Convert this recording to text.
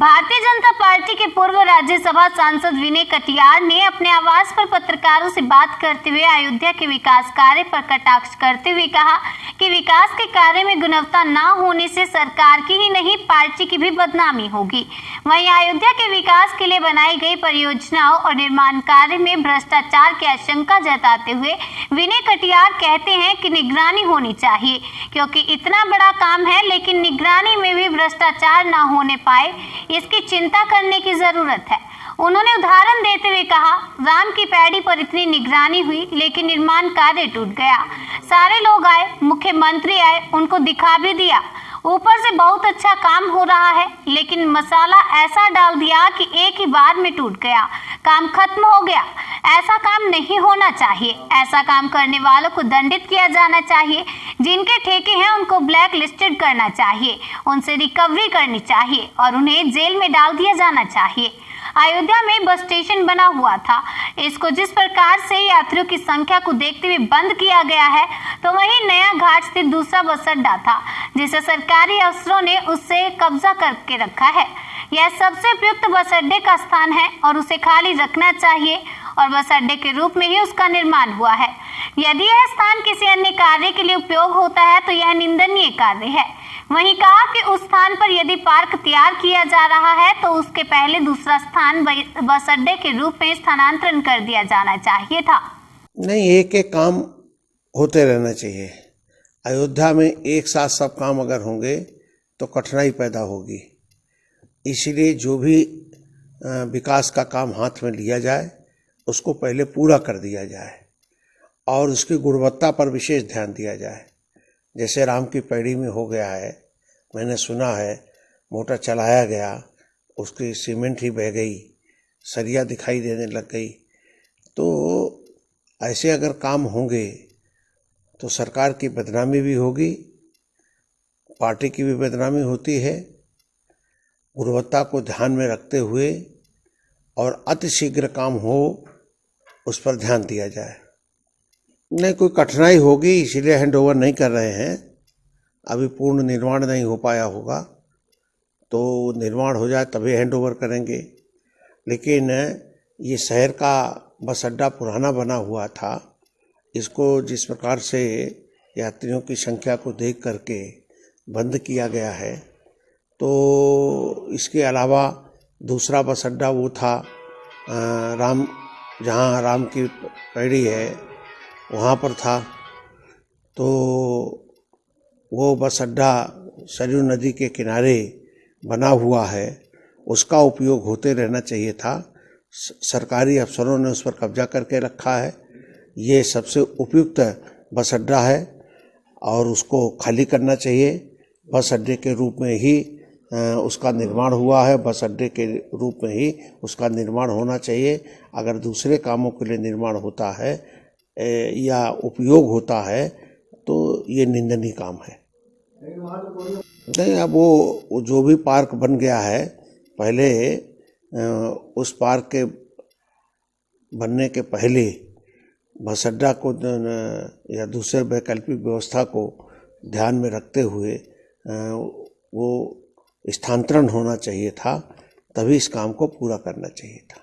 Bharatiya Janata party के पूर्व राज्यसभा सांसद विनय कटियार ने अपने आवास पर पत्रकारों से बात करते हुए अयोध्या के विकास कार्य पर कटाक्ष करते हुए कहा कि विकास के कार्य में गुणवत्ता न होने से सरकार की ही नहीं पार्टी की भी बदनामी होगी। वहीं अयोध्या के विकास के लिए बनाई गई परियोजनाओं और निर्माण कार्य में भ्रष्टाचार की आशंका जताते हुए विनय कटियार कहते हैं कि निगरानी होनी चाहिए, क्योंकि इतना बड़ा काम है लेकिन निगरानी में भी भ्रष्टाचार न होने पाए, इसकी चिंता करने की जरूरत है। उन्होंने उदाहरण देते हुए कहा, राम की पैड़ी पर इतनी निगरानी हुई लेकिन निर्माण कार्य टूट गया। सारे लोग आए, मुख्यमंत्री आए, उनको दिखा भी दिया, ऊपर से बहुत अच्छा काम हो रहा है, लेकिन मसाला ऐसा डाल दिया कि एक ही बार में टूट गया, काम खत्म हो गया। ऐसा काम नहीं होना चाहिए। ऐसा काम करने वालों को दंडित किया जाना चाहिए। जिनके ठेके हैं उनको ब्लैक लिस्टेड करना चाहिए, उनसे रिकवरी करनी चाहिए और उन्हें जेल में डाल दिया जाना चाहिए। अयोध्या में बस स्टेशन बना हुआ था, इसको जिस प्रकार से यात्रियों की संख्या को देखते हुए बंद किया गया है, तो वहीं नया घाट स्थित दूसरा बस अड्डा था जिसे सरकारी अफसरों ने उससे कब्जा करके रखा है। यह सबसे उपयुक्त बस अड्डे का स्थान है और उसे खाली रखना चाहिए और बस अड्डे के रूप में ही उसका निर्माण हुआ है। यदि यह स्थान किसी अन्य कार्य के लिए उपयोग होता है तो यह निंदनीय कार्य है। वहीं कहा कि उस स्थान पर यदि पार्क तैयार किया जा रहा है तो उसके पहले दूसरा स्थान बस अड्डे के रूप में स्थानांतरण कर दिया जाना चाहिए था। नहीं, एक एक काम होते रहना चाहिए। अयोध्या में एक साथ सब काम अगर होंगे तो कठिनाई पैदा होगी। इसीलिए जो भी विकास का काम हाथ में लिया जाए उसको पहले पूरा कर दिया जाए और उसकी गुणवत्ता पर विशेष ध्यान दिया जाए। जैसे राम की पैड़ी में हो गया है, मैंने सुना है, मोटर चलाया गया, उसकी सीमेंट ही बह गई, सरिया दिखाई देने लग गई। तो ऐसे अगर काम होंगे तो सरकार की बदनामी भी होगी, पार्टी की भी बदनामी होती है। गुणवत्ता को ध्यान में रखते हुए और अतिशीघ्र काम हो उस पर ध्यान दिया जाए। नहीं, कोई कठिनाई होगी इसीलिए हैंडओवर नहीं कर रहे हैं। अभी पूर्ण निर्माण नहीं हो पाया होगा, तो निर्माण हो जाए तभी हैंडओवर करेंगे। लेकिन ये शहर का बस अड्डा पुराना बना हुआ था, इसको जिस प्रकार से यात्रियों की संख्या को देख करके बंद किया गया है, तो इसके अलावा दूसरा बस अड्डा वो था जहाँ राम की पैड़ी है वहाँ पर था। तो वो बस अड्डा सरयू नदी के किनारे बना हुआ है, उसका उपयोग होते रहना चाहिए था। सरकारी अफसरों ने उस पर कब्जा करके रखा है। ये सबसे उपयुक्त बस अड्डा है और उसको खाली करना चाहिए। बस अड्डे के रूप में ही उसका निर्माण हुआ है, बस अड्डे के रूप में ही उसका निर्माण होना चाहिए। अगर दूसरे कामों के लिए निर्माण होता है या उपयोग होता है तो ये निंदनीय काम है। नहीं, अब वो जो भी पार्क बन गया है, पहले उस पार्क के बनने के पहले बस अड्डा को या दूसरे वैकल्पिक व्यवस्था को ध्यान में रखते हुए वो स्थानांतरण होना चाहिए था, तभी इस काम को पूरा करना चाहिए था।